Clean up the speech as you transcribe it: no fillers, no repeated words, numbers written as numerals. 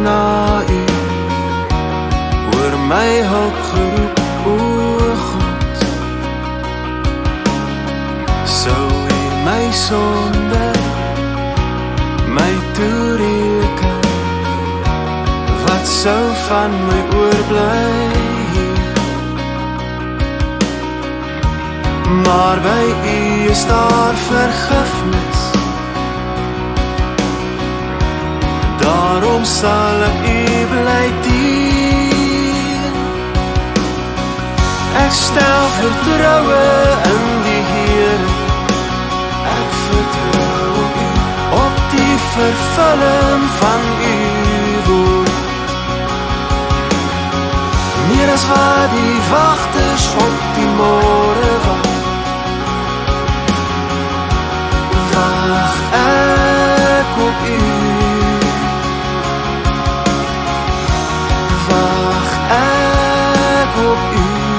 na u, oor my hulp geroep, o God. Sou u my sonde, my toereken, wat sou van my oorbly? Maar by u is daar vergifnis, daarom sal ek u bly dien. Ek stel vertroue in die Here, ek vertrou u op die vervulling van u woord. Meer as wat die wagters op die môre wag, wag ek op u. Wag ek op u.